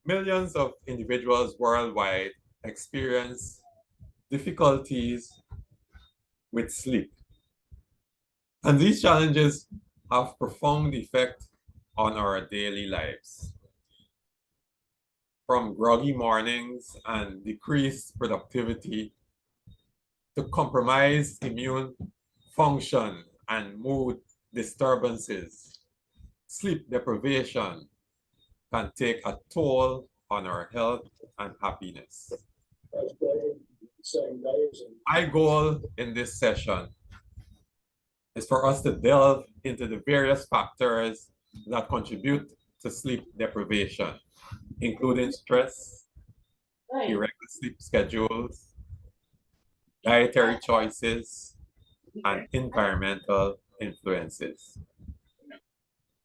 Millions of individuals worldwide experience difficulties with sleep. And these challenges have profound effect on our daily lives. From groggy mornings and decreased productivity to compromised immune function and mood disturbances, sleep deprivation can take a toll on our health and happiness. My goal in this session is for us to delve into the various factors that contribute to sleep deprivation, including stress, irregular sleep schedules, dietary choices, and environmental influences.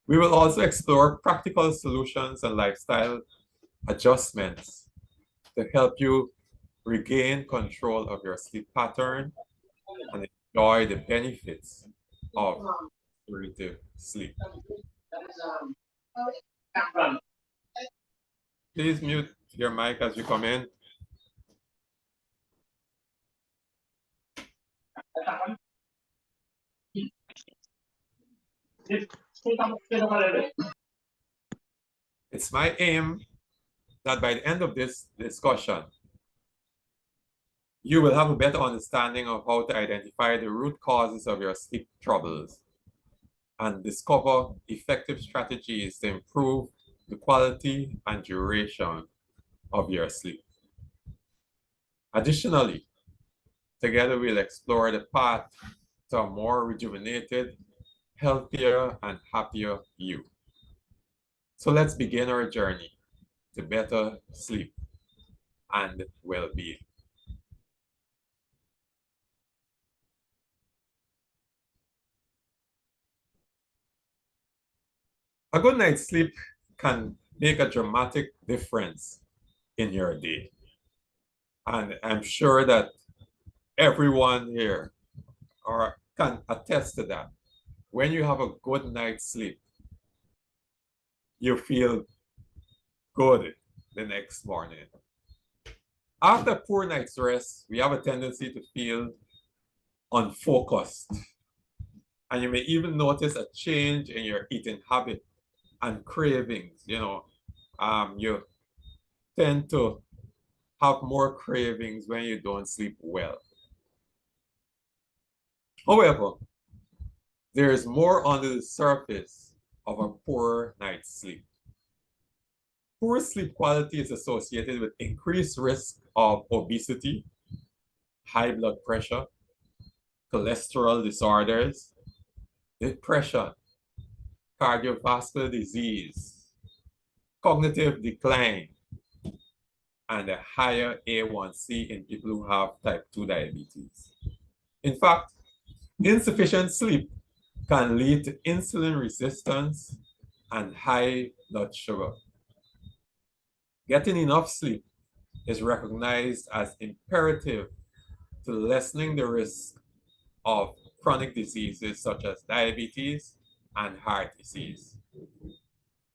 We will also explore practical solutions and lifestyle adjustments to help you regain control of your sleep pattern and enjoy the benefits of restorative sleep. Please mute your mic as you come in. It's my aim that by the end of this discussion, you will have a better understanding of how to identify the root causes of your sleep troubles and discover effective strategies to improve the quality and duration of your sleep. Additionally, together we'll explore the path to a more rejuvenated, healthier, and happier you. So let's begin our journey to better sleep and well-being. A good night's sleep can make a dramatic difference in your day. And I'm sure that everyone here can attest to that. When you have a good night's sleep, you feel good the next morning. After a poor night's rest, we have a tendency to feel unfocused. And you may even notice a change in your eating habit and cravings. You tend to have more cravings when you don't sleep well. However, there is more under the surface of a poor night's sleep. Poor sleep quality is associated with increased risk of obesity, high blood pressure, cholesterol disorders, depression, cardiovascular disease, cognitive decline, and a higher A1C in people who have type 2 diabetes. In fact, insufficient sleep can lead to insulin resistance and high blood sugar. Getting enough sleep is recognized as imperative to lessening the risk of chronic diseases such as diabetes and heart disease.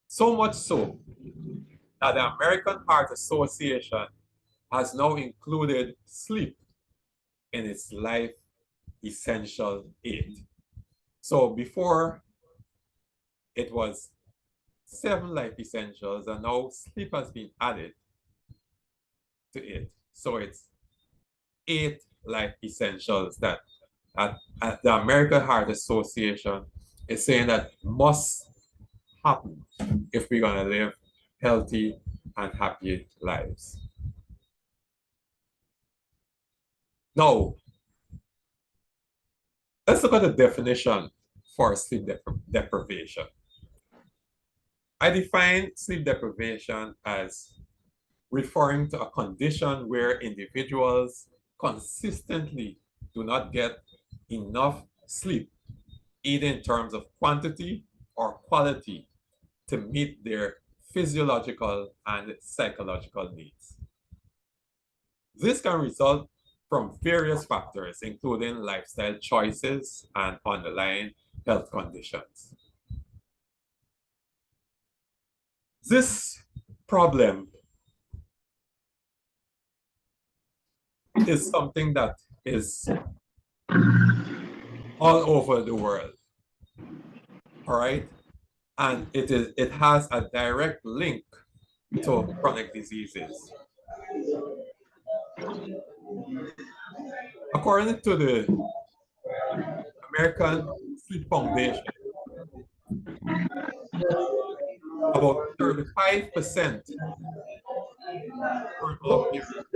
So much so that the American Heart Association has now included sleep in its life essential aid. So before it was 7 life essentials, and now sleep has been added to it. So it's 8 life essentials that the American Heart Association is saying that must happen if we're going to live healthy and happy lives. Now, let's look at the definition for sleep deprivation. I define sleep deprivation as referring to a condition where individuals consistently do not get enough sleep, either in terms of quantity or quality, to meet their physiological and psychological needs. This can result from various factors, including lifestyle choices and underlying health conditions. This problem is something that is all over the world. All right. And it has a direct link to chronic diseases. According to the American Sleep Foundation, about 35% of people,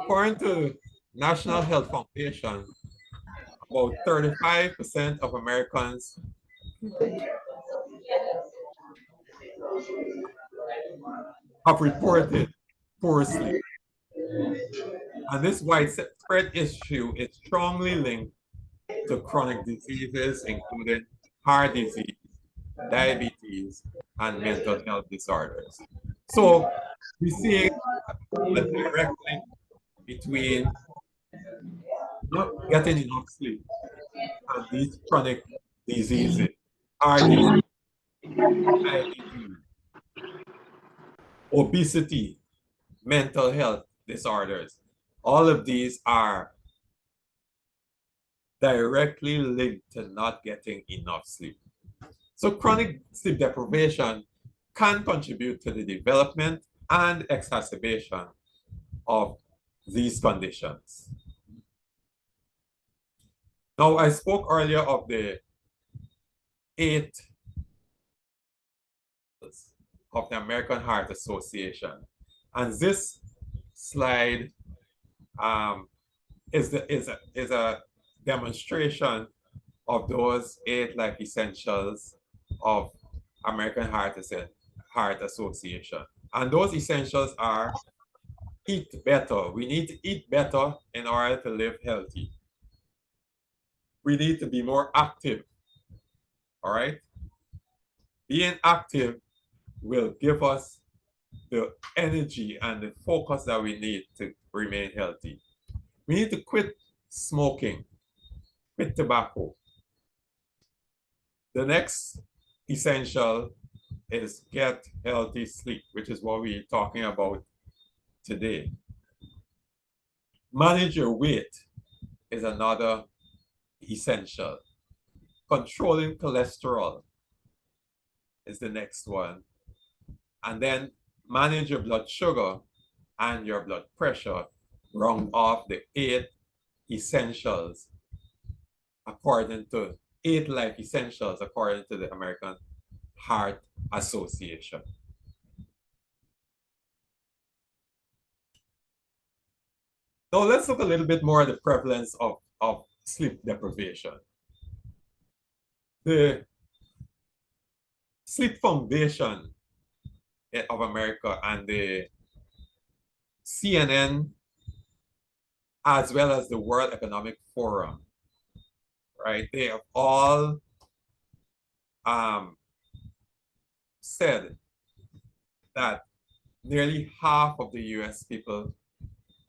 according to National Health Foundation, about 35% of Americans have reported poor sleep. And this widespread issue is strongly linked to chronic diseases, including heart disease, diabetes, and mental health disorders. So we see a direct link between not getting enough sleep and these chronic diseases, heart disease, diabetes, obesity, mental health disorders. All of these are directly linked to not getting enough sleep. So chronic sleep deprivation can contribute to the development and exacerbation of these conditions. Now, I spoke earlier of the 8 of the American Heart Association. And this slide is a demonstration of those 8 life essentials of American Heart Association. And those essentials are eat better. We need to eat better in order to live healthy. We need to be more active. All right? Being active will give us the energy and the focus that we need to remain healthy. We need to quit smoking, quit tobacco. The next essential is get healthy sleep, which is what we're talking about today. Manage your weight is another essential. Controlling cholesterol is the next one. And then manage your blood sugar and your blood pressure. Round off the 8 essentials according to 8 life essentials according to the American Heart Association. Now let's look a little bit more at the prevalence of sleep deprivation. The Sleep Foundation of America and the CNN, as well as the World Economic Forum, right? They have all said that nearly half of the US people,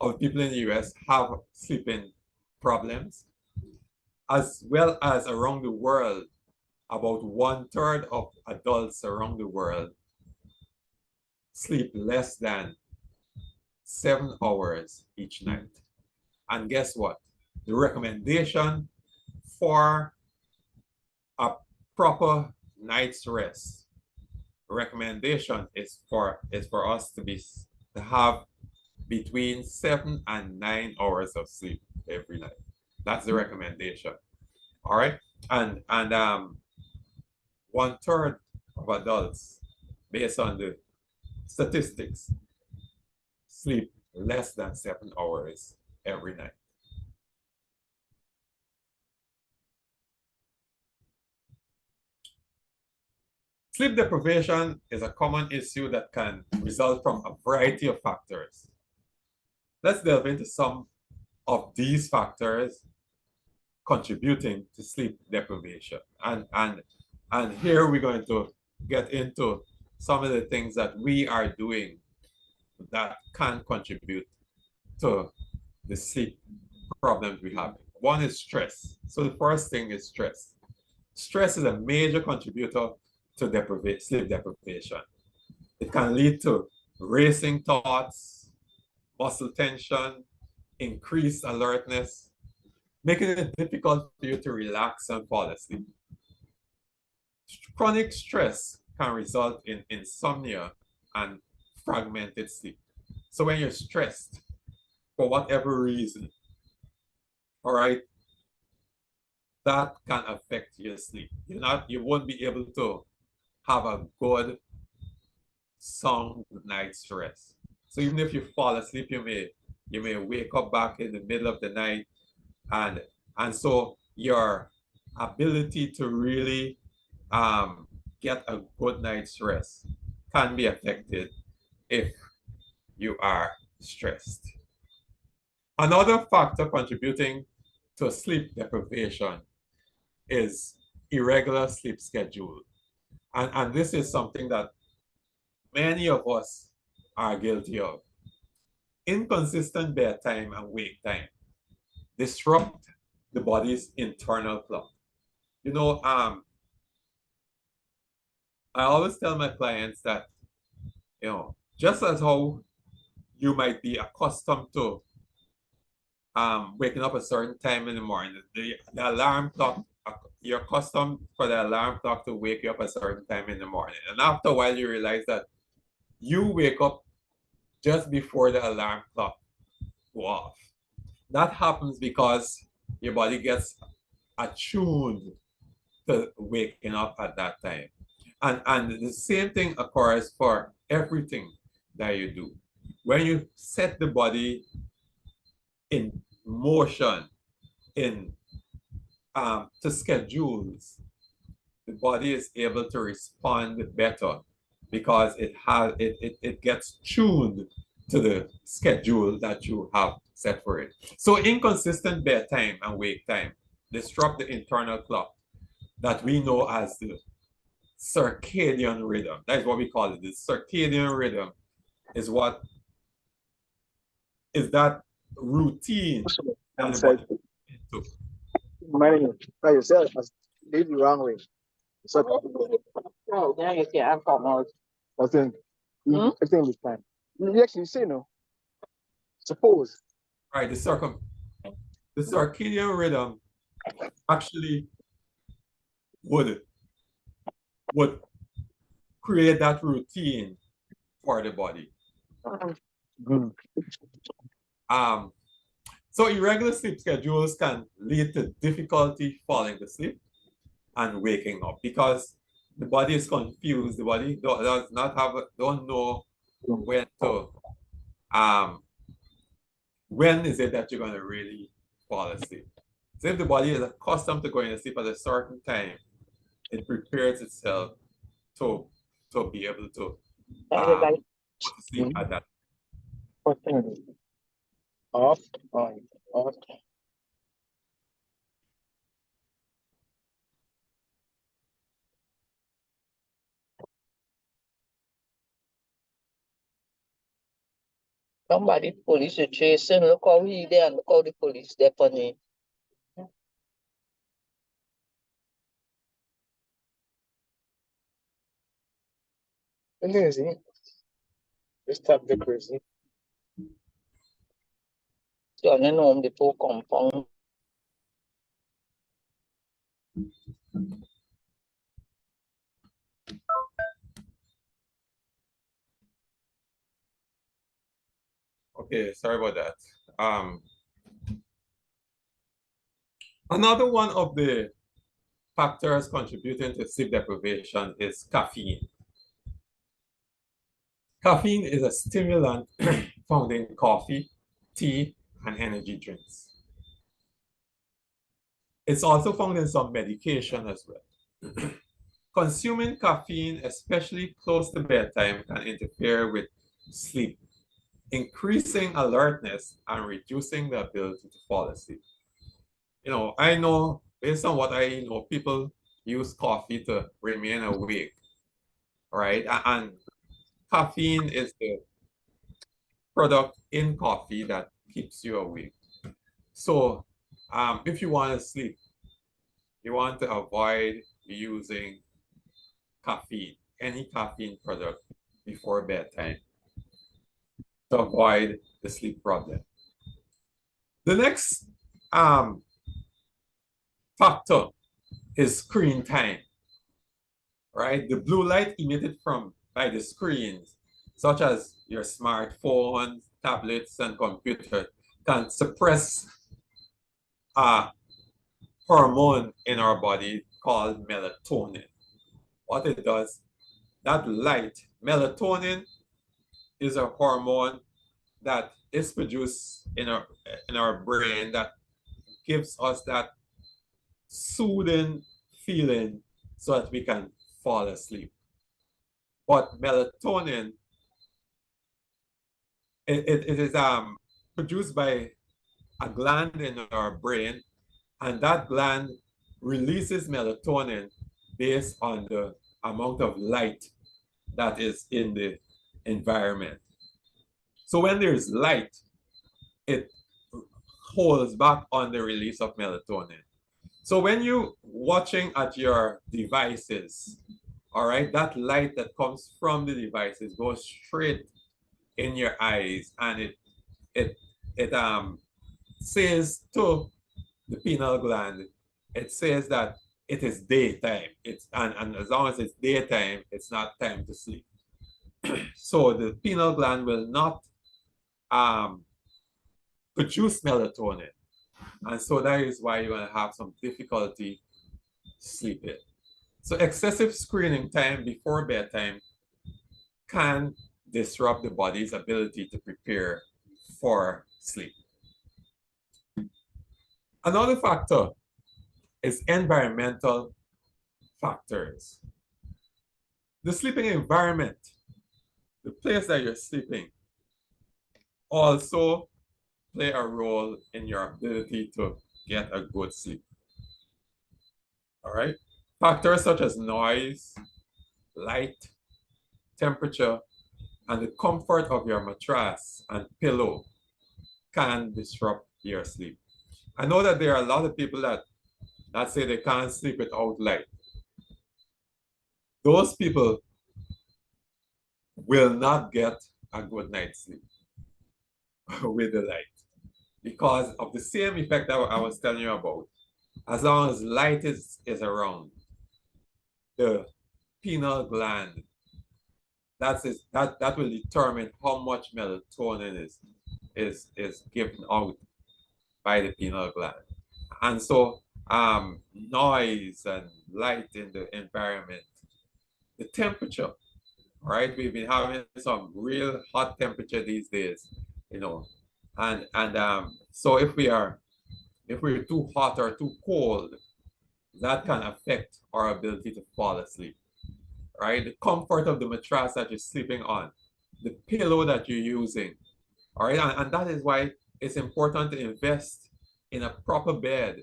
of people in the US have sleeping problems, as well as around the world, about 1/3 of adults around the world sleep less than 7 hours each night. And guess what? The recommendation for a proper night's rest, recommendation is for us to have between 7 and 9 hours of sleep every night. That's the recommendation. All right. And 1/3 of adults, based on the statistics, sleep less than 7 hours every night. Sleep deprivation is a common issue that can result from a variety of factors. Let's delve into some of these factors contributing to sleep deprivation. And here we're going to get into some of the things that we are doing that can contribute to the sleep problems we have. One is stress. So the first thing is stress. Stress is a major contributor to sleep deprivation. It can lead to racing thoughts, muscle tension, increased alertness, making it difficult for you to relax and fall asleep. Chronic stress can result in insomnia and fragmented sleep. So when you're stressed, for whatever reason, all right, that can affect your sleep. You won't be able to have a good, sound night's rest. So even if you fall asleep, you may wake up back in the middle of the night, and so your ability to really get a good night's rest can be affected if you are stressed. Another factor contributing to sleep deprivation is irregular sleep schedule. And this is something that many of us are guilty of. Inconsistent bedtime and wake time disrupt the body's internal clock. You know, I always tell my clients that, just as how you might be accustomed to waking up a certain time in the morning, the alarm clock, you're accustomed for the alarm clock to wake you up a certain time in the morning. And after a while, you realize that you wake up just before the alarm clock go off. That happens because your body gets attuned to waking up at that time. And the same thing occurs for everything that you do. When you set the body in motion, in to schedules, the body is able to respond better because it gets tuned to the schedule that you have set for it. So inconsistent bedtime and wake time disrupt the internal clock that we know as the circadian rhythm. That is what we call it. The circadian rhythm is what is that routine that the body into. Managing by yourself as did the wrong way. So oh, now you see I've got more. I think I think this time. You actually say no. Suppose. Right, the circadian rhythm actually would create that routine for the body. Mm. So irregular sleep schedules can lead to difficulty falling asleep and waking up because the body is confused. The body does not don't know when is it that you're going to really fall asleep. So if the body is accustomed to going to sleep at a certain time, it prepares itself to be able to go to sleep at that. Off, on, off. Somebody police are chasing. Look how he there and look how the police there for me. Amazing. Just tap the crazy. So I know the two compound. Okay, sorry about that. Another one of the factors contributing to sleep deprivation is caffeine. Caffeine is a stimulant found in coffee, tea, and energy drinks. It's also found in some medication as well. Consuming caffeine, especially close to bedtime, can interfere with sleep, increasing alertness and reducing the ability to fall asleep. I know based on what I know, people use coffee to remain awake, right? And caffeine is product in coffee that keeps you awake. So if you want to sleep, you want to avoid using caffeine, any caffeine product before bedtime to avoid the sleep problem. The next factor is screen time, right? The blue light emitted by the screens, such as your smartphones, tablets, and computer, can suppress a hormone in our body called melatonin. What it does, that light, melatonin, is a hormone that is produced in our brain that gives us that soothing feeling so that we can fall asleep. But melatonin, it is produced by a gland in our brain, and that gland releases melatonin based on the amount of light that is in the environment. So when there's light, it holds back on the release of melatonin. So when you're watching at your devices, all right, that light that comes from the devices goes straight in your eyes, and it says to the pineal gland, it says that it is daytime. And as long as it's daytime, it's not time to sleep. So the pineal gland will not produce melatonin. And so that is why you're going to have some difficulty sleeping. So excessive screening time before bedtime can disrupt the body's ability to prepare for sleep. Another factor is environmental factors. The sleeping environment, the place that you're sleeping, also play a role in your ability to get a good sleep. All right? Factors such as noise, light, temperature, and the comfort of your mattress and pillow can disrupt your sleep. I know that there are a lot of people that say they can't sleep without light. Those people will not get a good night's sleep with the light because of the same effect that I was telling you about. As long as light is around, the pineal gland, that will determine how much melatonin is given out by the pineal gland. And so noise and light in the environment, the temperature, right? We've been having some real hot temperature these days, you know, and so if we're too hot or too cold, that can affect our ability to fall asleep, right? The comfort of the mattress that you're sleeping on, the pillow that you're using, all right? And that is why it's important to invest in a proper bed,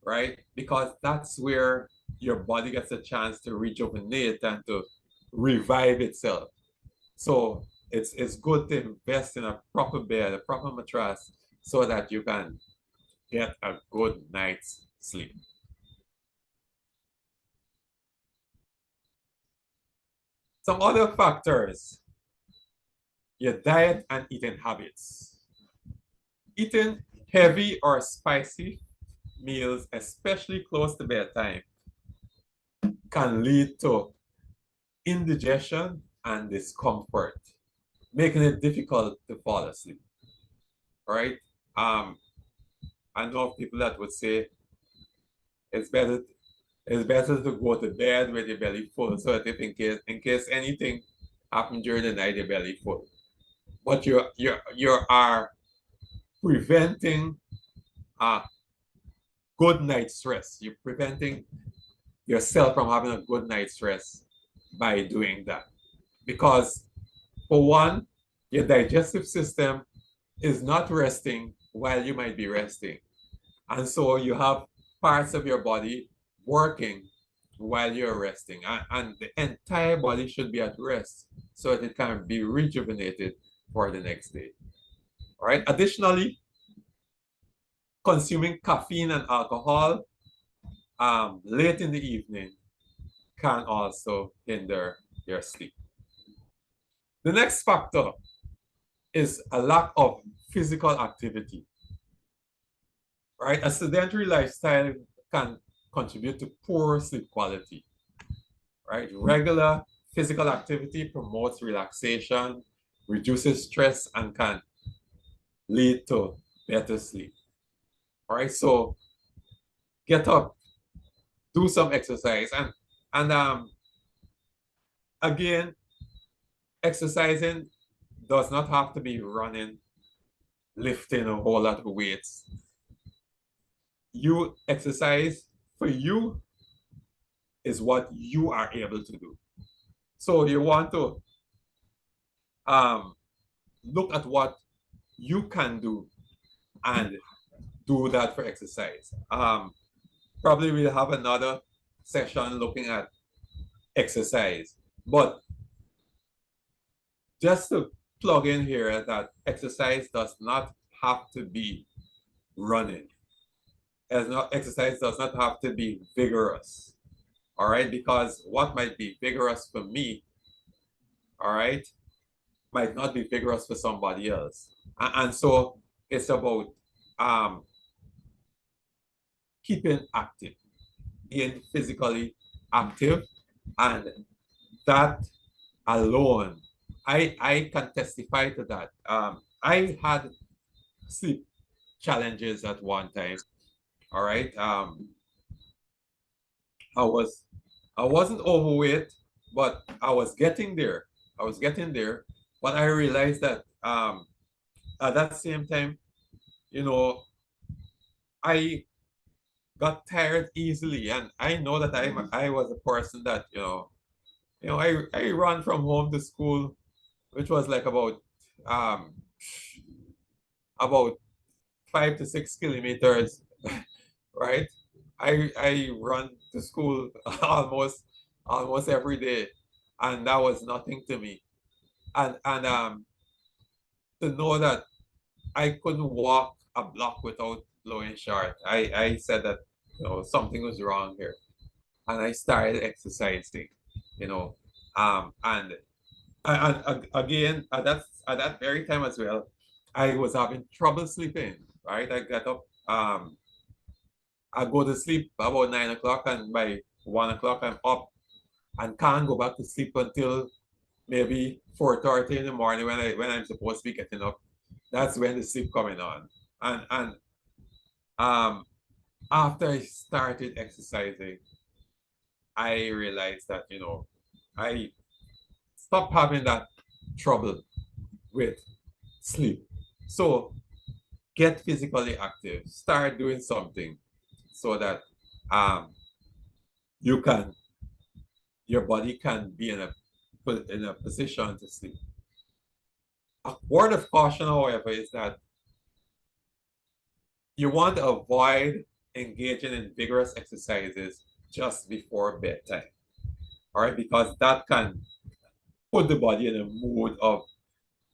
right? Because that's where your body gets a chance to rejuvenate and to revive itself. So it's good to invest in a proper bed, a proper mattress, so that you can get a good night's sleep. Some other factors, your diet and eating habits. Eating heavy or spicy meals, especially close to bedtime, can lead to indigestion and discomfort, making it difficult to fall asleep. Right? I know of people that would say it's better to go to bed with your belly full, so that if in case anything happened during the night, your belly full. But you are preventing a good night's rest. You're preventing yourself from having a good night's rest by doing that. Because for one, your digestive system is not resting while you might be resting. And so you have parts of your body working while you're resting. And the entire body should be at rest so that it can be rejuvenated for the next day. All right. Additionally, consuming caffeine and alcohol late in the evening can also hinder your sleep. The next factor is a lack of physical activity. Right? A sedentary lifestyle can contribute to poor sleep quality. Right? Regular physical activity promotes relaxation, reduces stress, and can lead to better sleep. All right, so get up, do some exercise, and again, exercising does not have to be running, lifting a whole lot of weights. You exercise for you is what you are able to do. So you want to look at what you can do and do that for exercise. Probably we'll have another session looking at exercise, but just to plug in here that exercise does not have to be running. Exercise does not have to be vigorous. All right, because what might be vigorous for me, all right, might not be vigorous for somebody else. And so it's about keeping active, being physically active, and that alone, I can testify to that. I had sleep challenges at one time. All right. I wasn't overweight, but I was getting there. I was getting there. But I realized that at that same time, you know, I got tired easily. And I know that I was a person that, I ran from home to school, which was like about 5 to 6 kilometers, right? I run to school almost every day, and that was nothing to me. And to know that I couldn't walk a block without blowing short, I said that something was wrong here, and I started exercising, you know, and again at that very time as well, I was having trouble sleeping. Right, I get up, I go to sleep about 9 o'clock, and by 1 o'clock I'm up and can't go back to sleep until maybe 4:30 in the morning when I'm supposed to be getting up. That's when the sleep coming on. And um after I started exercising, I realized that I stopped having that trouble with sleep. So get physically active, start doing something so that um you can your body can be in a position to sleep. A word of caution, however, is that you want to avoid engaging in vigorous exercises just before bedtime. All right, because that can put the body in a mood of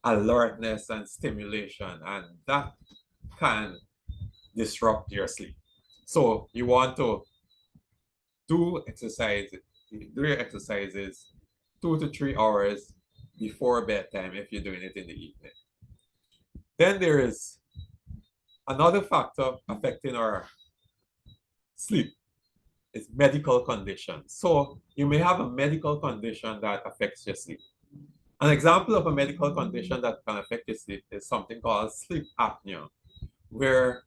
alertness and stimulation, and that can disrupt your sleep. So you want to do your exercises 2 to 3 hours before bedtime if you're doing it in the evening. Then there is another factor affecting our sleep is medical conditions. So you may have a medical condition that affects your sleep. An example of a medical condition that can affect your sleep is something called sleep apnea, where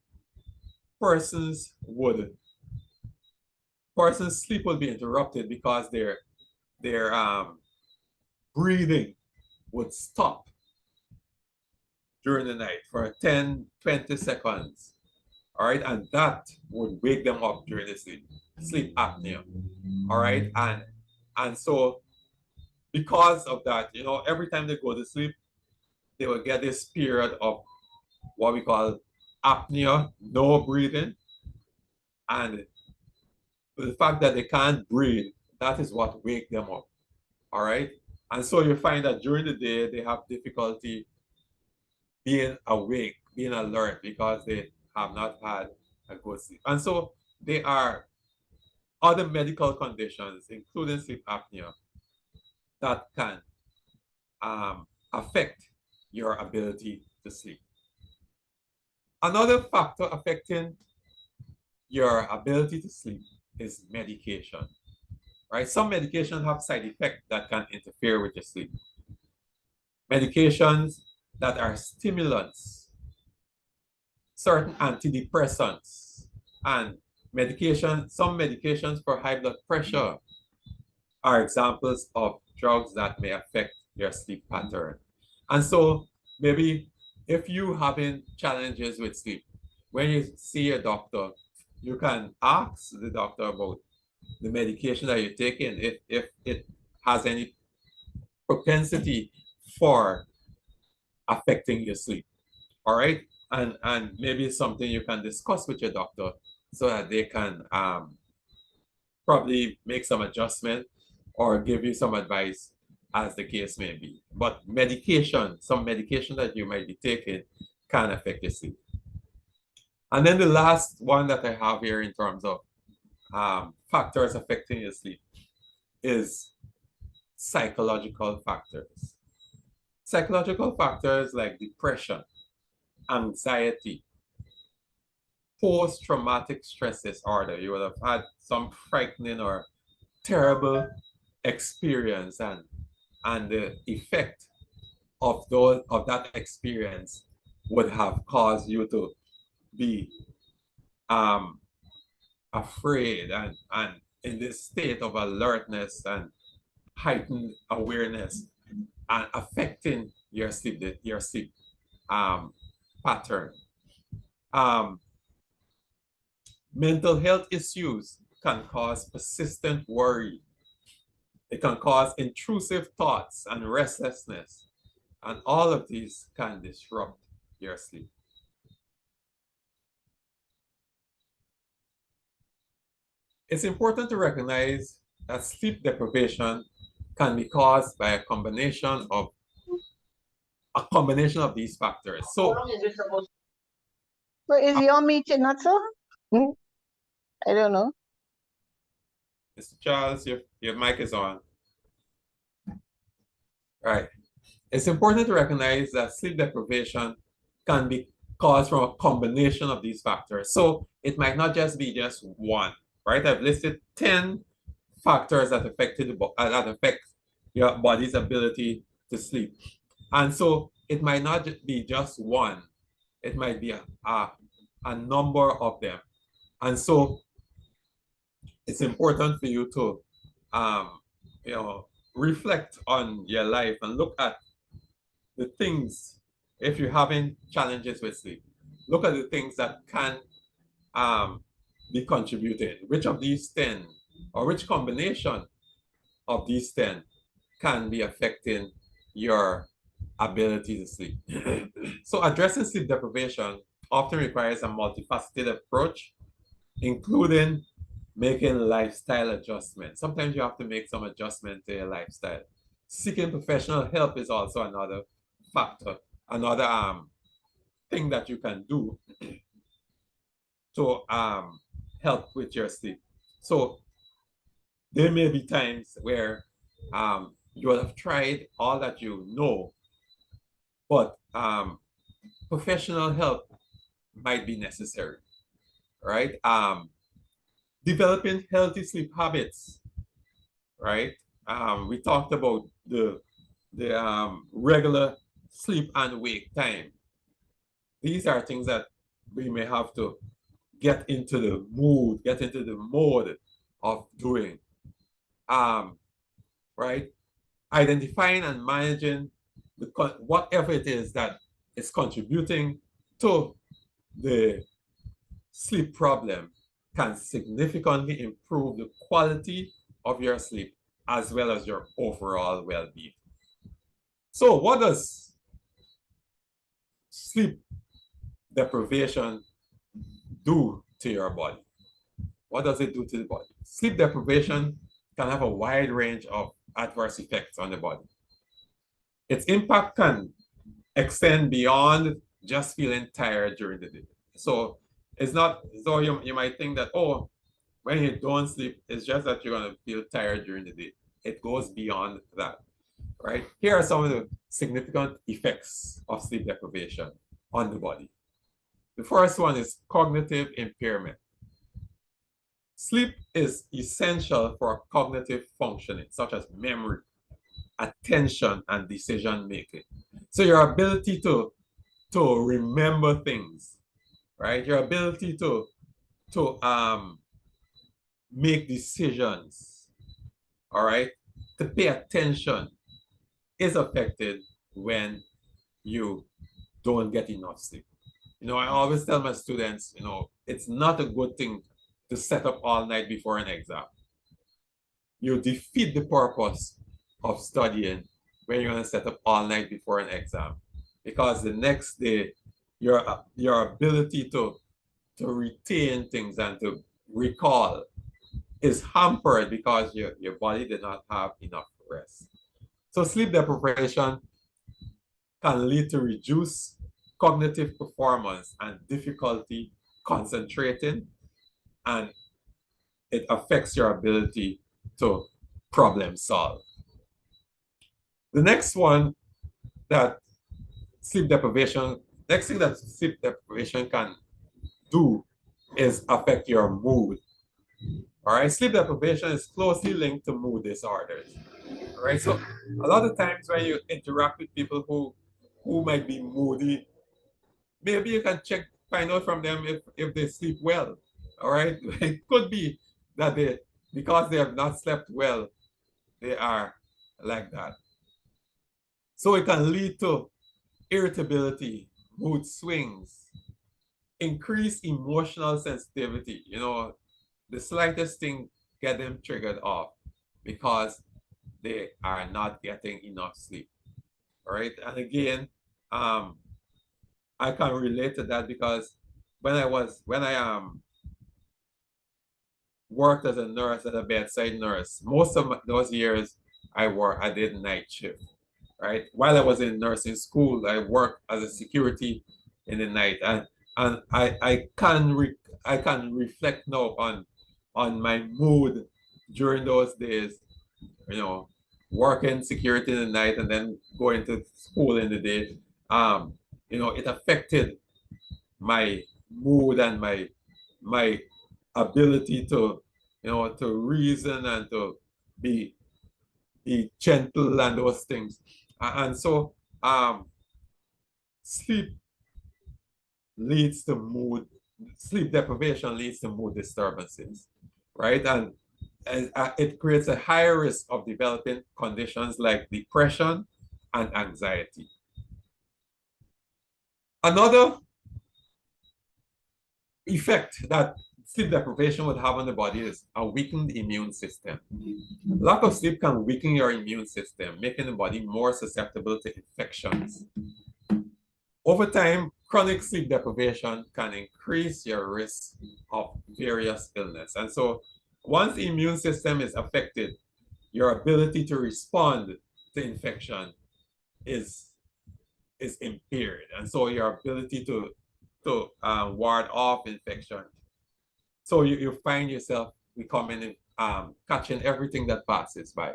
persons sleep would be interrupted because their breathing would stop during the night for 10-20 seconds. All right, and that would wake them up during the sleep apnea. All right, and so because of that, every time they go to sleep, they will get this period of what we call apnea, no breathing, and the fact that they can't breathe, that is what wake them up. All right, and so you find that during the day they have difficulty being awake, being alert because they have not had a good sleep. And so there are other medical conditions, including sleep apnea, that can affect your ability to sleep. Another factor affecting your ability to sleep is medication, right? Some medications have side effects that can interfere with your sleep. Medications that are stimulants, certain antidepressants, and some medications for high blood pressure are examples of drugs that may affect your sleep pattern. And so maybe if you having challenges with sleep, when you see a doctor, you can ask the doctor about the medication that you're taking, if it has any propensity for affecting your sleep. All right. And maybe it's something you can discuss with your doctor so that they can probably make some adjustment or give you some advice as the case may be. But some medication that you might be taking can affect your sleep. And then the last one that I have here in terms of factors affecting your sleep is psychological factors. Psychological factors like depression, anxiety, post-traumatic stress disorder. You will have had some frightening or terrible experience, and the effect of that experience would have caused you to be afraid and in this state of alertness and heightened awareness and affecting your sleep pattern. Mental health issues can cause persistent worry. It can cause intrusive thoughts and restlessness. And all of these can disrupt your sleep. It's important to recognize that sleep deprivation can be caused by a combination of these factors. So, is your meeting not so? I don't know. Mr. Charles, your mic is on. Right. It's important to recognize that sleep deprivation can be caused from a combination of these factors. So it might not just be just one, right? I've listed 10 factors that affect your body's ability to sleep. And so it might not be just one. It might be a number of them. And so it's important for you to reflect on your life and look at the things, if you're having challenges with sleep, look at the things that can be contributing. Which of these 10 or which combination of these 10 can be affecting your ability to sleep? So addressing sleep deprivation often requires a multifaceted approach, including making lifestyle adjustments. Sometimes you have to make some adjustment to your lifestyle. Seeking professional help is also another factor, another thing that you can do to help with your sleep. So there may be times where you will have tried all that you know, but professional help might be necessary, right? Developing healthy sleep habits, right? We talked about the regular sleep and wake time. These are things that we may have to get into the mood, get into the mode of doing. Right? Identifying and managing whatever it is that is contributing to the sleep problem can significantly improve the quality of your sleep as well as your overall well-being. So what does sleep deprivation do to your body? What does it do to the body? Sleep deprivation can have a wide range of adverse effects on the body. Its impact can extend beyond just feeling tired during the day. So it's not, so you might think that, oh, when you don't sleep, it's just that you're going to feel tired during the day. It goes beyond that, right? Here are some of the significant effects of sleep deprivation on the body. The first one is cognitive impairment. Sleep is essential for cognitive functioning, such as memory, attention, and decision making. So your ability to remember things, right? Your ability to make decisions, all right, to pay attention is affected when you don't get enough sleep. You know, I always tell my students, you know, it's not a good thing to set up all night before an exam. You defeat the purpose of studying when you're going to set up all night before an exam, because the next day your ability to retain things and to recall is hampered because your body did not have enough rest. So sleep deprivation can lead to reduced cognitive performance and difficulty concentrating, and it affects your ability to problem solve. The next one that sleep deprivation, next thing that sleep deprivation can do is affect your mood. All right, sleep deprivation is closely linked to mood disorders. All right, so a lot of times when you interact with people who might be moody, maybe you can find out from them if they sleep well. All right, it could be that because they have not slept well, they are like that. So it can lead to irritability, mood swings, increased emotional sensitivity. You know, the slightest thing get them triggered off because they are not getting enough sleep. All right. And again, I can relate to that because when I worked as a nurse, as a bedside nurse, most of those years I did night shift. Right. While I was in nursing school, I worked as a security in the night, and I can reflect now on my mood during those days. You know, working security in the night and then going to school in the day. You know, it affected my mood and my ability to, you know, to reason and to be gentle and those things. And so sleep leads to mood, sleep deprivation leads to mood disturbances, right? And it creates a higher risk of developing conditions like depression and anxiety. Another effect that sleep deprivation would have on the body is a weakened immune system. Lack of sleep can weaken your immune system, making the body more susceptible to infections. Over time, chronic sleep deprivation can increase your risk of various illness. And so once the immune system is affected, your ability to respond to infection is impaired. And so your ability to ward off infection. So you find yourself becoming, catching everything that passes by.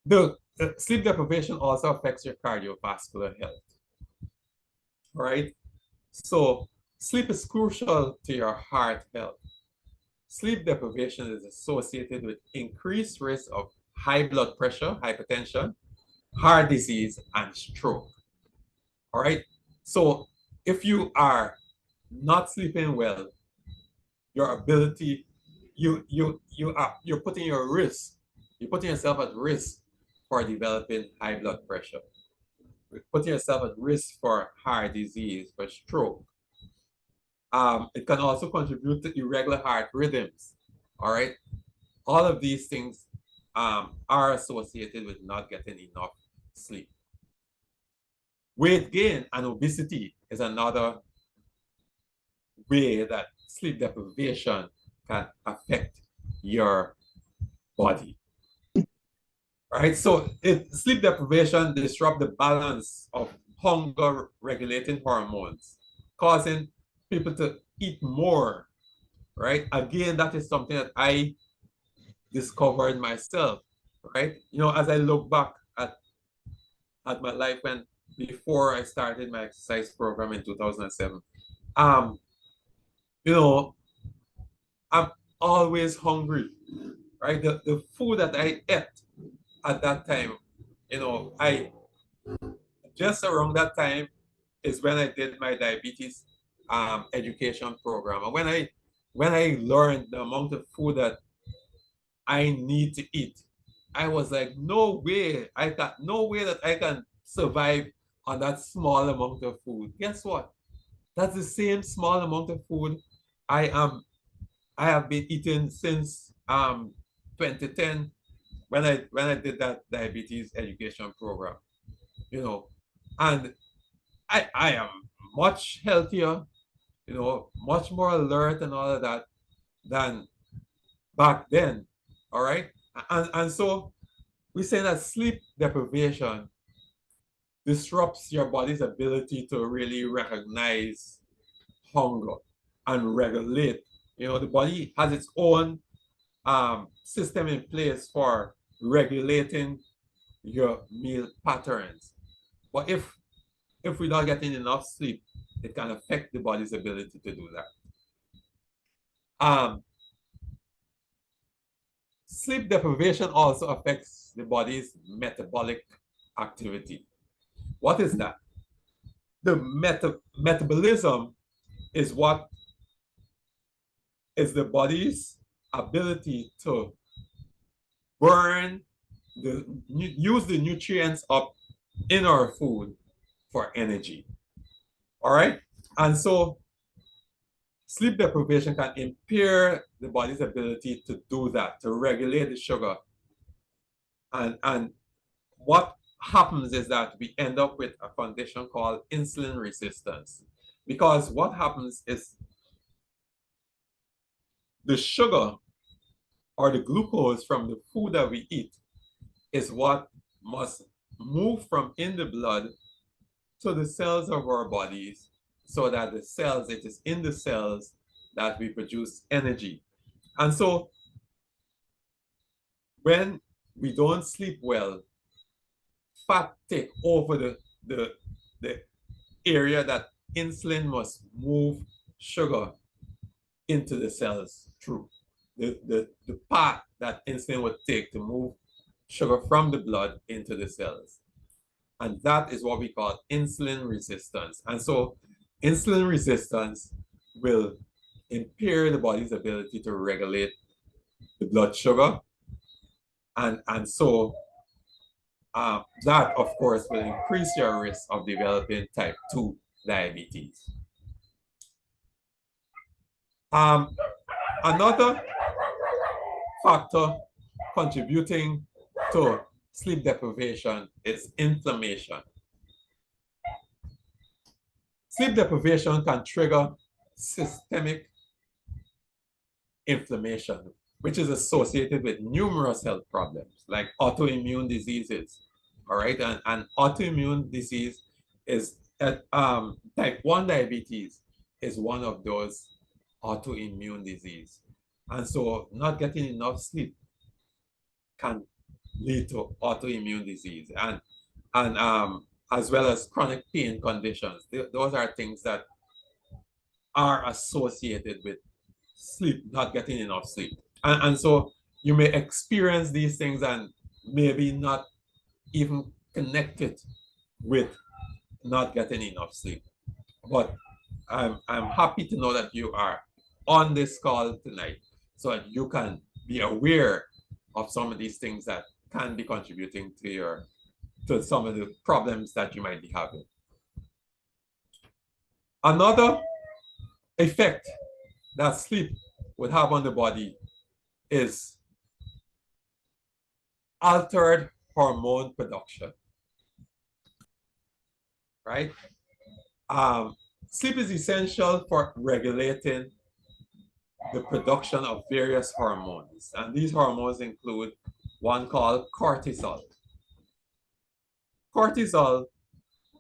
The sleep deprivation also affects your cardiovascular health, right? So sleep is crucial to your heart health. Sleep deprivation is associated with increased risk of high blood pressure, hypertension, heart disease, and stroke. All right. So if you are not sleeping well, your ability, you're putting you're putting yourself at risk for developing high blood pressure. You're putting yourself at risk for heart disease, for stroke. It can also contribute to irregular heart rhythms. All right. All of these things are associated with not getting enough sleep. Weight gain and obesity is another way that sleep deprivation can affect your body. right? So sleep deprivation disrupt the balance of hunger regulating hormones, causing people to eat more, right? Again, that is something that I discovered myself, right? You know, as I look back at my life when before I started my exercise program in 2007, um, you know, I'm always hungry, right? The food that I ate at that time, you know, I just around that time is when I did my diabetes education program. And when I learned the amount of food that I need to eat, I was like, no way that I can survive on that small amount of food. Guess what? That's the same small amount of food I am I have been eating since 2010 when I did that diabetes education program. You know, and I am much healthier, you know, much more alert and all of that than back then. All right. And so we say that sleep deprivation disrupts your body's ability to really recognize hunger and regulate. You know, the body has its own system in place for regulating your meal patterns. But if we're not getting enough sleep, it can affect the body's ability to do that. Sleep deprivation also affects the body's metabolic activity. What is that? The metabolism is what is the body's ability to burn use the nutrients up in our food for energy. All right. And so sleep deprivation can impair the body's ability to do that, to regulate the sugar. And what happens is that we end up with a condition called insulin resistance. Because what happens is the sugar or the glucose from the food that we eat is what must move from in the blood to the cells of our bodies so that it is in the cells that we produce energy. And so when we don't sleep well, fat take over the area that insulin must move sugar into the cells through. The path that insulin would take to move sugar from the blood into the cells. And that is what we call insulin resistance. And so insulin resistance will impair the body's ability to regulate the blood sugar. And so that, of course, will increase your risk of developing type 2 diabetes. Another factor contributing to sleep deprivation is inflammation. Sleep deprivation can trigger systemic inflammation, which is associated with numerous health problems like autoimmune diseases. All right, and autoimmune disease is type 1 diabetes is one of those autoimmune disease. And so not getting enough sleep can lead to autoimmune disease and as well as chronic pain conditions. Those are things that are associated with sleep, not getting enough sleep. And so you may experience these things and maybe not even connect it with not getting enough sleep. But I'm happy to know that you are on this call tonight so that you can be aware of some of these things that can be contributing to some of the problems that you might be having. Another effect that sleep would have on the body is altered hormone production, right? Sleep is essential for regulating the production of various hormones. And these hormones include one called cortisol. Cortisol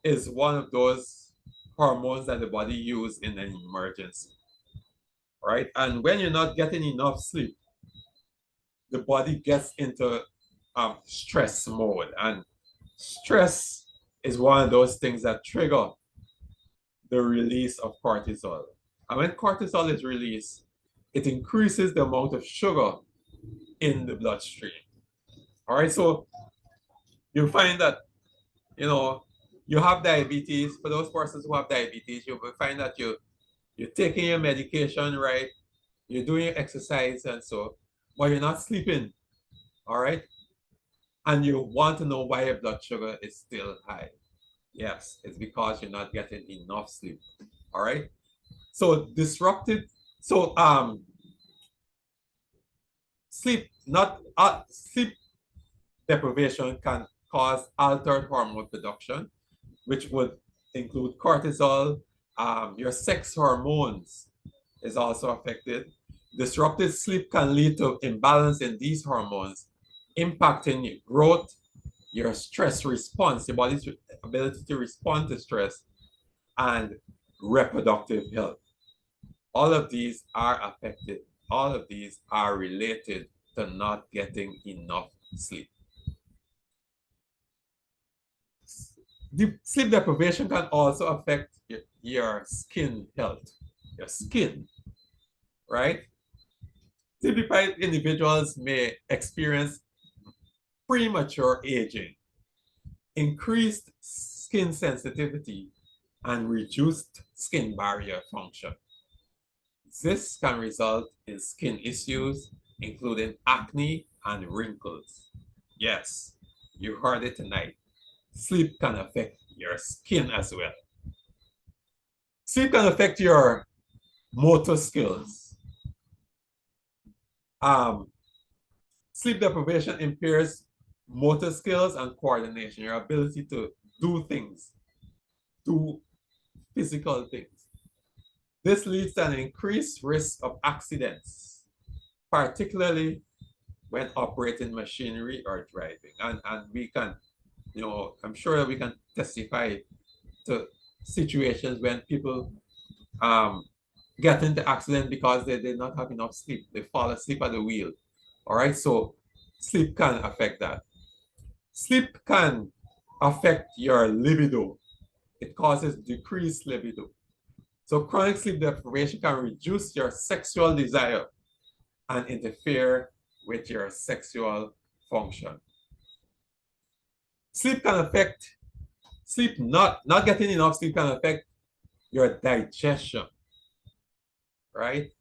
is one of those hormones that the body uses in an emergency, right? And when you're not getting enough sleep, the body gets into stress mode, and stress is one of those things that trigger the release of cortisol. And when cortisol is released, it increases the amount of sugar in the bloodstream. All right, so you find that, you know, you have diabetes. For those persons who have diabetes, you will find that you're taking your medication, right? You're doing exercise and so, but you're not sleeping. All right, and you want to know why your blood sugar is still high. Yes, it's because you're not getting enough sleep. All right. So sleep not sleep deprivation can cause altered hormone production, which would include cortisol. Your sex hormones is also affected. Disrupted sleep can lead to imbalance in these hormones, impacting your growth, your stress response, your body's ability to respond to stress, and reproductive health. All of these are affected. All of these are related to not getting enough sleep. Sleep deprivation can also affect your skin health, your skin, right? Sleep deprived individuals may experience premature aging, increased skin sensitivity, and reduced skin barrier function. This can result in skin issues, including acne and wrinkles. Yes, you heard it tonight. Sleep can affect your skin as well. Sleep can affect your motor skills. Sleep deprivation impairs motor skills and coordination, your ability to do things, do physical things. This leads to an increased risk of accidents, particularly when operating machinery or driving. And we can, I'm sure that we can testify to situations when people get into accident because they did not have enough sleep. They fall asleep at the wheel. All right, so sleep can affect that. Sleep can affect your libido. It causes decreased libido. So chronic sleep deprivation can reduce your sexual desire and interfere with your sexual function. Sleep can affect, not getting enough sleep can affect your digestion, right?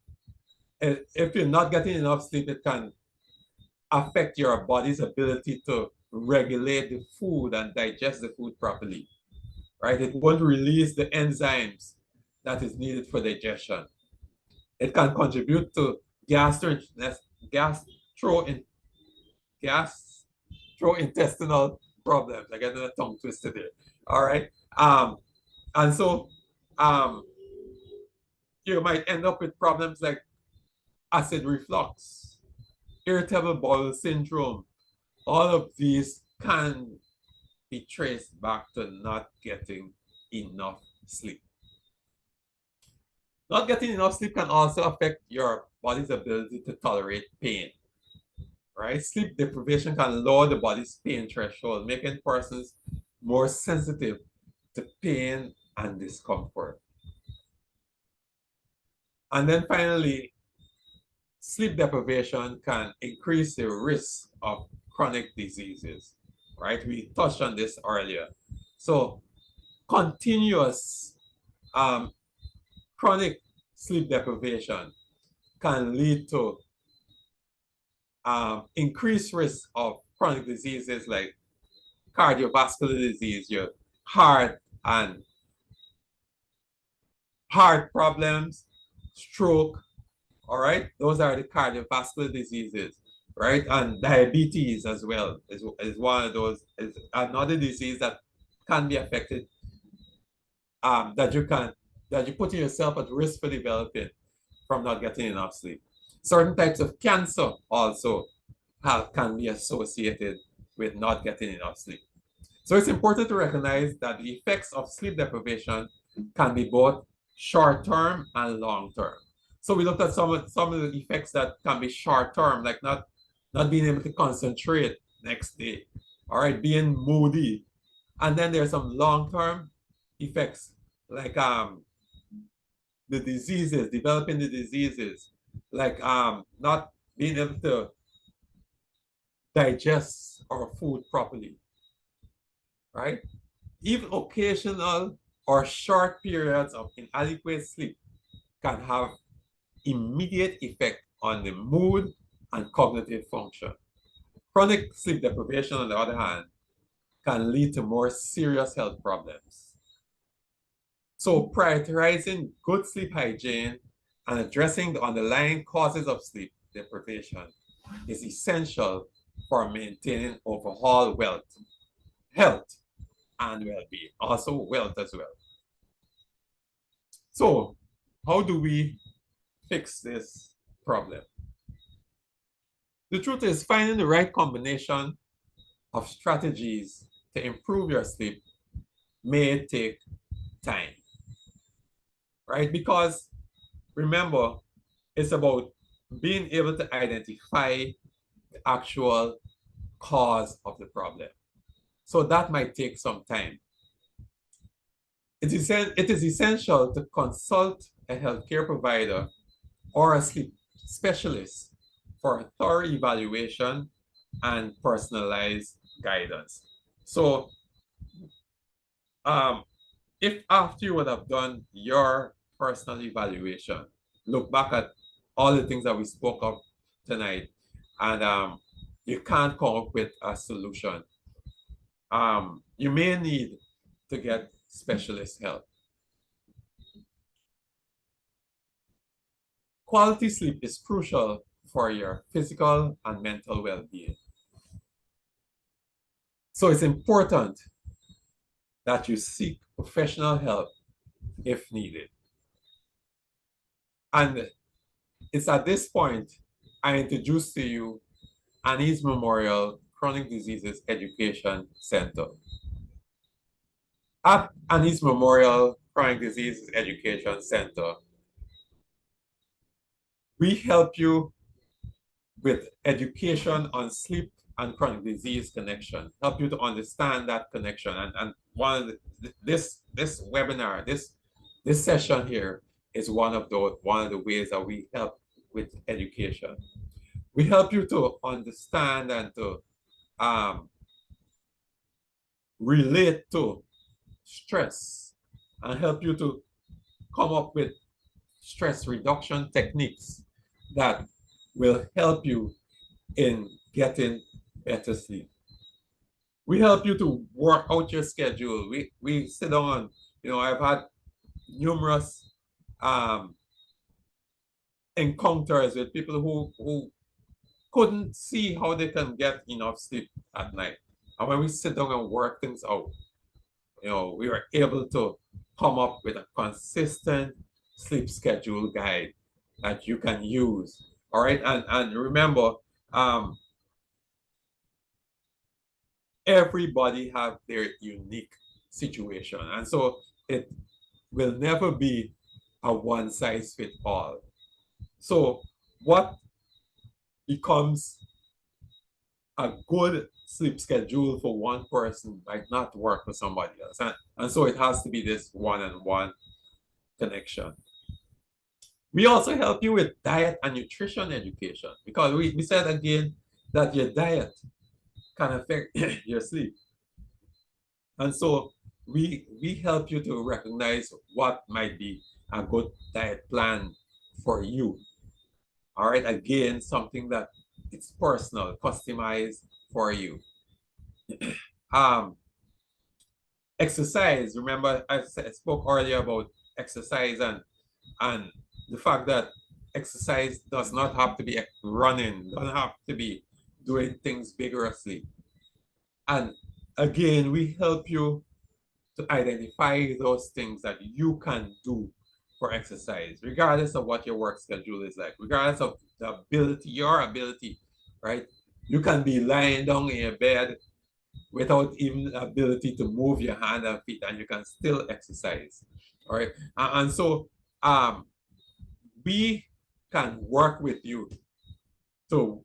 If you're not getting enough sleep, it can affect your body's ability to regulate the food and digest the food properly, right? It won't release the enzymes that is needed for digestion. It can contribute to gastrointestinal problems. I get a tongue twisted there. All right. And so you might end up with problems like acid reflux, irritable bowel syndrome. All of these can be traced back to not getting enough sleep. Not getting enough sleep can also affect your body's ability to tolerate pain, right? Sleep deprivation can lower the body's pain threshold, making persons more sensitive to pain and discomfort. And then finally, sleep deprivation can increase the risk of chronic diseases, right? We touched on this earlier. So continuous chronic sleep deprivation can lead to increased risk of chronic diseases like cardiovascular disease, your heart and heart problems, stroke. All right, those are the cardiovascular diseases, right? And diabetes as well is one of those, is another disease that can be affected, that you put yourself at risk for developing from not getting enough sleep. Certain types of cancer also can be associated with not getting enough sleep. So it's important to recognize that the effects of sleep deprivation can be both short-term and long-term. So we looked at some of the effects that can be short-term, like not being able to concentrate next day, all right, being moody. And then there's some long-term effects, like the diseases, developing the diseases, like not being able to digest our food properly, right? Even occasional or short periods of inadequate sleep can have immediate effect on the mood and cognitive function. Chronic sleep deprivation, on the other hand, can lead to more serious health problems. So prioritizing good sleep hygiene and addressing the underlying causes of sleep deprivation is essential for maintaining overall health and well-being, also wealth as well. So how do we fix this problem? The truth is, finding the right combination of strategies to improve your sleep may take time, right? Because remember, it's about being able to identify the actual cause of the problem. So that might take some time. It is essential to consult a healthcare provider or a sleep specialist for a thorough evaluation and personalized guidance. So if after you would have done your personal evaluation, look back at all the things that we spoke of tonight, and you can't come up with a solution, you may need to get specialist help. Quality sleep is crucial for your physical and mental well-being. So it's important that you seek professional help if needed. And it's at this point I introduce to you Annie's Memorial Chronic Diseases Education Center. At Annie's Memorial Chronic Diseases Education Center, we help you with education on sleep and chronic disease connection, help you to understand that connection. And one of this webinar, this session here is one of the ways that we help with education. We help you to understand and to relate to stress and help you to come up with stress reduction techniques that will help you in getting better sleep. We help you to work out your schedule. We sit down, I've had numerous encounters with people who couldn't see how they can get enough sleep at night. And when we sit down and work things out, we were able to come up with a consistent sleep schedule guide that you can use. All right. And remember, everybody have their unique situation. And so it will never be a one size fit all. So what becomes a good sleep schedule for one person might not work for somebody else. And so it has to be this one-on-one connection. We also help you with diet and nutrition education, because we said again that your diet can affect your sleep. And so we help you to recognize what might be a good diet plan for you. All right, again, something that it's personal, customized for you. Exercise. Remember, I spoke earlier about exercise and the fact that exercise does not have to be running, doesn't have to be doing things vigorously. And again, we help you to identify those things that you can do for exercise, regardless of what your work schedule is like, regardless of your ability, right? You can be lying down in your bed without even the ability to move your hand and feet, and you can still exercise. All right. And so we can work with you to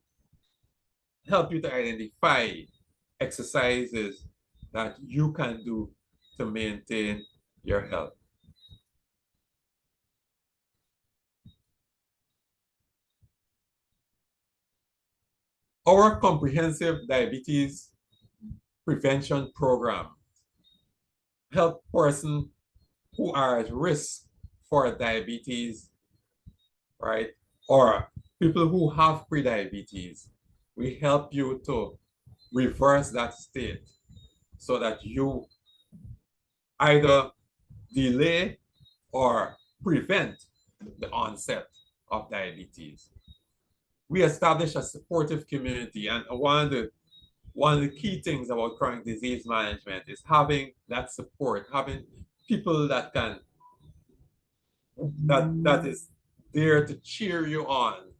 help you to identify exercises that you can do to maintain your health. Our comprehensive diabetes prevention program help persons who are at risk for diabetes, right? Or people who have prediabetes. We help you to reverse that state so that you either delay or prevent the onset of diabetes. We establish a supportive community, and one of the key things about chronic disease management is having that support, having people that is there to cheer you on,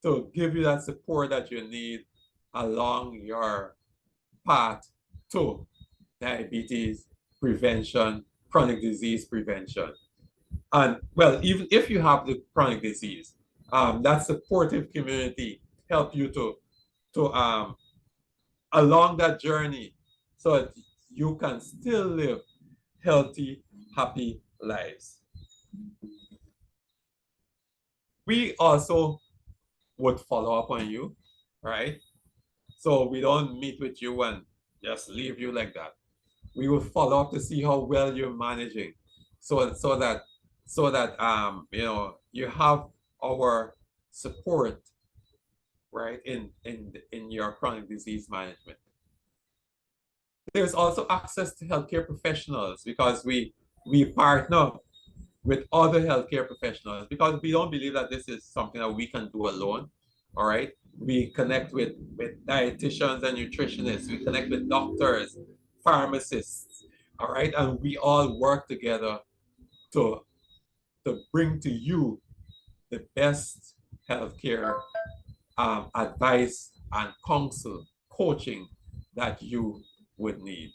to give you that support that you need along your path to diabetes prevention, chronic disease prevention. And well, even if you have the chronic disease, that supportive community help you to along that journey so that you can still live healthy, happy lives. We also would follow up on you, right? So we don't meet with you and just leave you like that. We will follow up to see how well you're managing, so that you know you have our support, right, in your chronic disease management. There's also access to healthcare professionals because we partner with other healthcare professionals because we don't believe that this is something that we can do alone. All right. We connect with dietitians and nutritionists. We connect with doctors, pharmacists. All right. And we all work together to bring to you the best healthcare advice and counsel, coaching that you would need.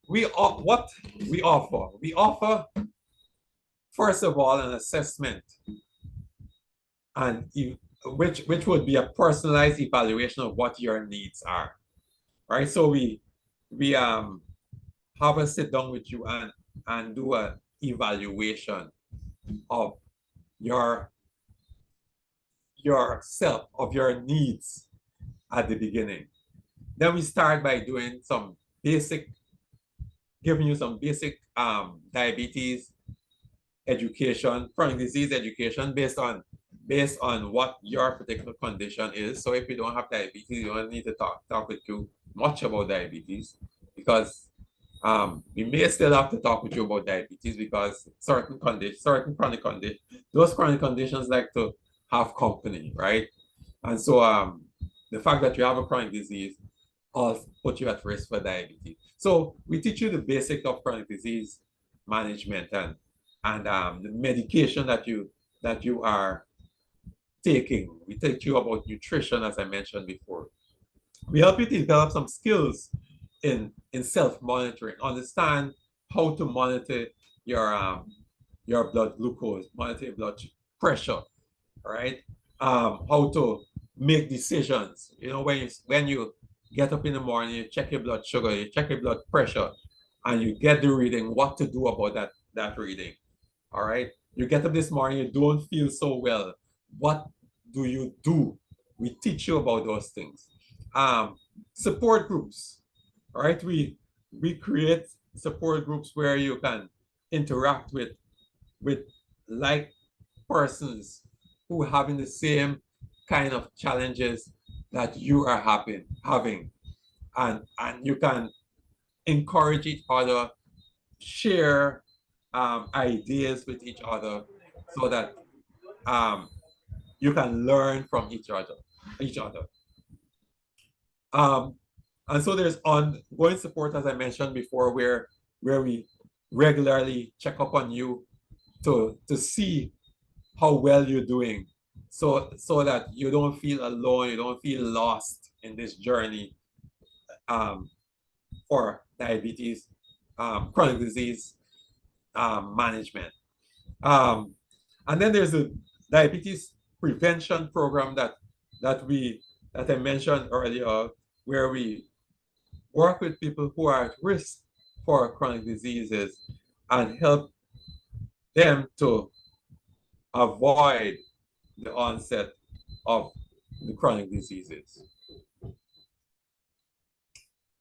What we offer? We offer, first of all, an assessment, and which would be a personalized evaluation of what your needs are. Right. So we have a sit down with you and do an evaluation of your yourself, of your needs at the beginning. Then we start by doing some basic, giving you some basic diabetes education, chronic disease education based on what your particular condition is. So if you don't have diabetes, you don't need to talk with you much about diabetes because we may still have to talk with you about diabetes because certain chronic conditions, those chronic conditions like to have company, right? And so the fact that you have a chronic disease also put you at risk for diabetes. So we teach you the basics of chronic disease management and the medication that you are taking. We teach you about nutrition, as I mentioned before. We help you to develop some skills in self-monitoring, understand how to monitor your blood glucose, monitor your blood pressure, right? How to make decisions. You know, when you get up in the morning, you check your blood sugar, you check your blood pressure, and you get the reading, what to do about that reading. All right. You get up this morning, you don't feel so well. What do you do? We teach you about those things. Support groups. All right. We create support groups where you can interact with like persons who are having the same kind of challenges that you are having. And you can encourage each other, share ideas with each other so that you can learn from each other. And so there's ongoing support, as I mentioned before, where we regularly check up on you to see how well you're doing, so that you don't feel alone, you don't feel lost in this journey for diabetes, chronic disease management. And then there's a diabetes prevention program that I mentioned earlier, where we work with people who are at risk for chronic diseases and help them to avoid the onset of the chronic diseases.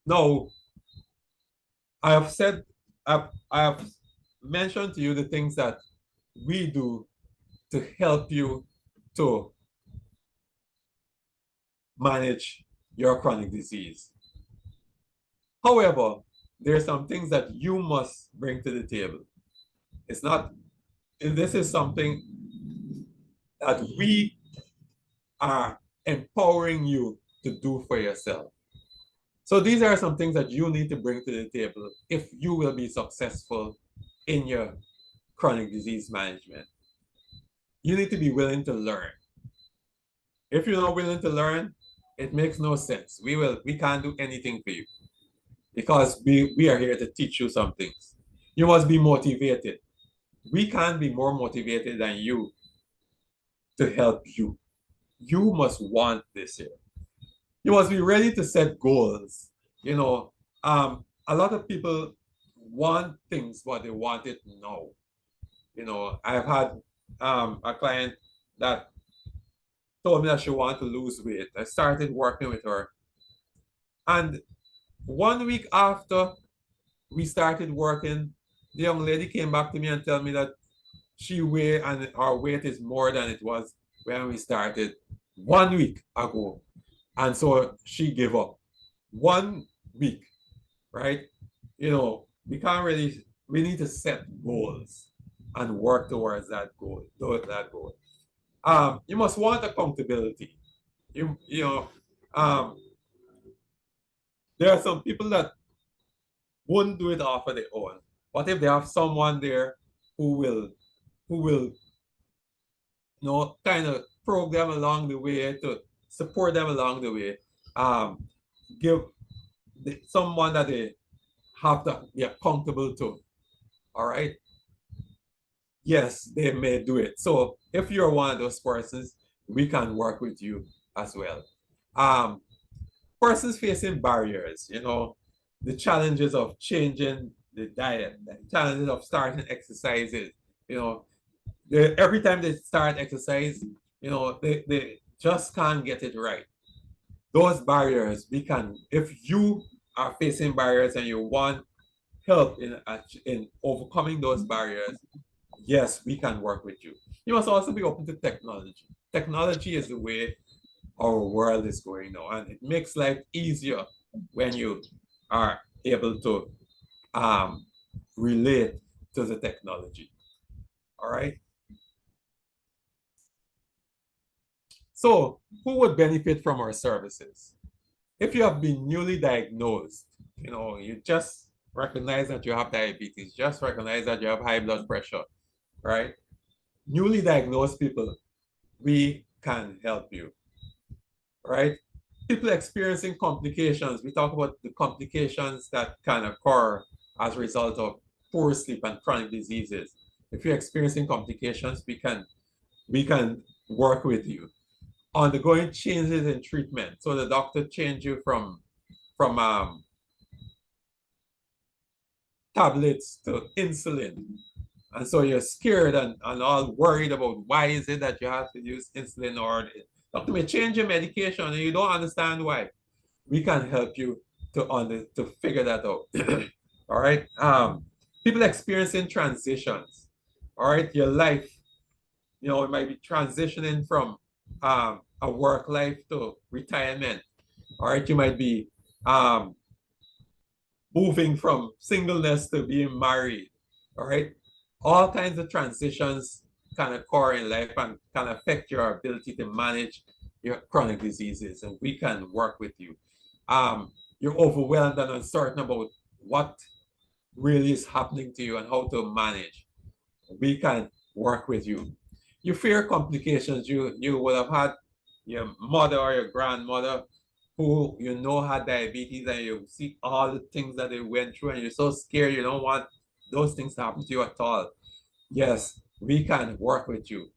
Now, I have mentioned to you the things that we do to help you to manage your chronic disease. However, there are some things that you must bring to the table. It's not, this is something that we are empowering you to do for yourself. So these are some things that you need to bring to the table if you will be successful in your chronic disease management. You need to be willing to learn. If you're not willing to learn, it makes no sense. We can't do anything for you, because we are here to teach you some things. You must be motivated. We can't be more motivated than you to help you. You must want this here. You must be ready to set goals. You know, a lot of people want things, but they want it now. You know, I've had a client that told me that she wanted to lose weight. I started working with her. And 1 week after we started working, the young lady came back to me and told me that she weighed, and her weight is more than it was when we started 1 week ago. And so she gave up. 1 week, right? You know, we can't really, we need to set goals and work towards that goal. You must want accountability. You know, there are some people that won't do it off of their own. What if they have someone there who will, you know, kind of program along the way, to support them along the way, give someone that they have to be accountable to. All right. Yes, they may do it. So if you're one of those persons, we can work with you as well. Persons facing barriers, you know, the challenges of changing the diet, the challenges of starting exercises, you know, every time they start exercise, you know, they just can't get it right. Those barriers, we can, if you are facing barriers and you want help in overcoming those barriers, yes, we can work with you. You must also be open to technology. Technology is the way our world is going now, and it makes life easier when you are able to relate to the technology. All right. So who would benefit from our services? If you have been newly diagnosed, you know, you just recognize that you have diabetes, just recognize that you have high blood pressure, right? Newly diagnosed people, we can help you, right? People experiencing complications, we talk about the complications that can occur as a result of poor sleep and chronic diseases. If you're experiencing complications, we can work with you. Undergoing changes in treatment, so the doctor changed you from tablets to insulin, and so you're scared and all worried about why is it that you have to use insulin, or doctor may change your medication and you don't understand why. We can help you to figure that out. All right. People experiencing transitions. All right, your life, you know, it might be transitioning from a work life to retirement. All right, you might be moving from singleness to being married. All right, all kinds of transitions can occur in life and can affect your ability to manage your chronic diseases, and we can work with you. You're overwhelmed and uncertain about what really is happening to you and how to manage. we can work with you. You fear complications. You would have had your mother or your grandmother who you know had diabetes, and you see all the things that they went through, and you're so scared you don't want those things to happen to you at all. Yes, we can work with you.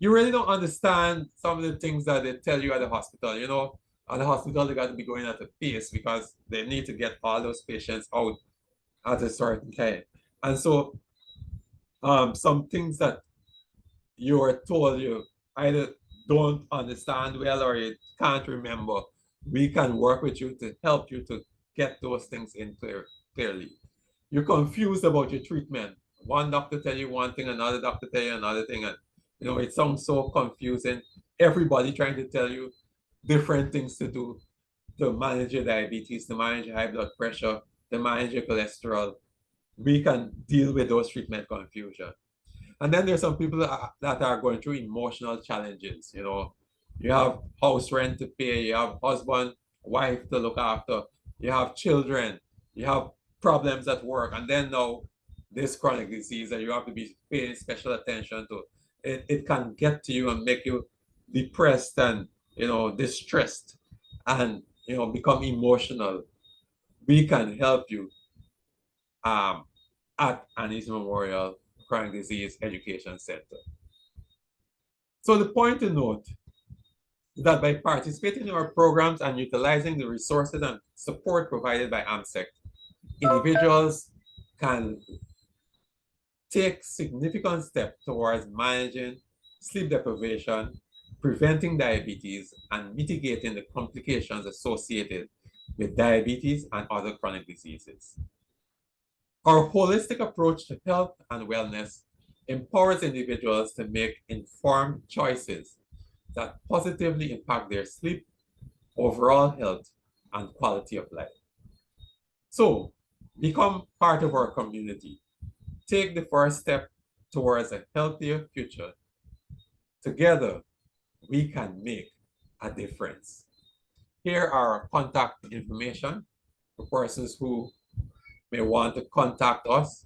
You really don't understand some of the things that they tell you at the hospital. You know, at the hospital, they got to be going at a pace because they need to get all those patients out at a certain time. And so some things that you are told you either don't understand well or you can't remember, we can work with you to help you to get those things in clearly. You're confused about your treatment. One doctor tell you one thing, another doctor tell you another thing, and you know it sounds so confusing. Everybody trying to tell you different things to do to manage your diabetes, to manage your high blood pressure, to manage your cholesterol. We can deal with those treatment confusion. And then there's some people that are going through emotional challenges. You know, you have house rent to pay, you have husband, wife to look after, you have children, you have problems at work, and then now this chronic disease that you have to be paying special attention to. It can get to you and make you depressed and distressed and become emotional. We can help you at Annie's Memorial Chronic Disease Education Center. So the point to note is that by participating in our programs and utilizing the resources and support provided by AMCEC, individuals can take significant steps towards managing sleep deprivation, preventing diabetes, and mitigating the complications associated with diabetes and other chronic diseases. Our holistic approach to health and wellness empowers individuals to make informed choices that positively impact their sleep, overall health, and quality of life. So, become part of our community. Take the first step towards a healthier future. Together, we can make a difference. Here are our contact information for persons who may want to contact us.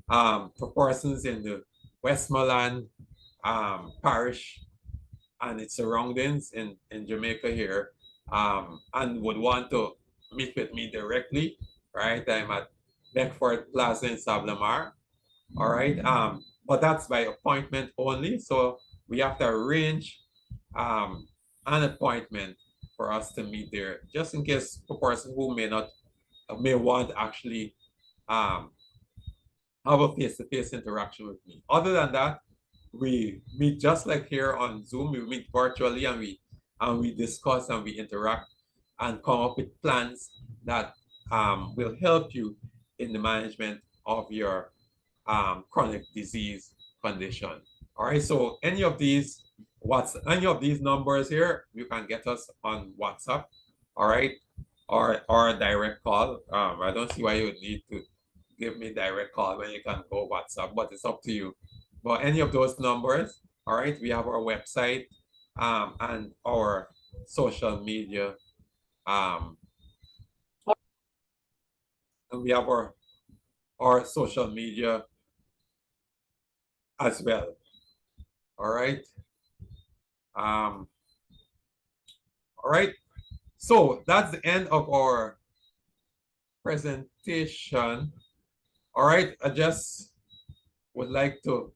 For persons in the Westmoreland parish and its surroundings in Jamaica here, and would want to meet with me directly, right? I'm at Beckford Plaza in Sablamar, all right? But that's by appointment only, so we have to arrange an appointment for us to meet there, just in case for person who may want to actually have a face-to-face interaction with me. Other than that, we meet just like here on Zoom. We meet virtually and we discuss and we interact and come up with plans that will help you in the management of your chronic disease condition. All right. So any of these numbers here, you can get us on WhatsApp. All right, or a direct call. I don't see why you would need to give me direct call when you can go WhatsApp, but it's up to you. But any of those numbers, all right, we have our website and our social media. And we have our social media as well. All right. All right. So that's the end of our presentation. All right. I just would like to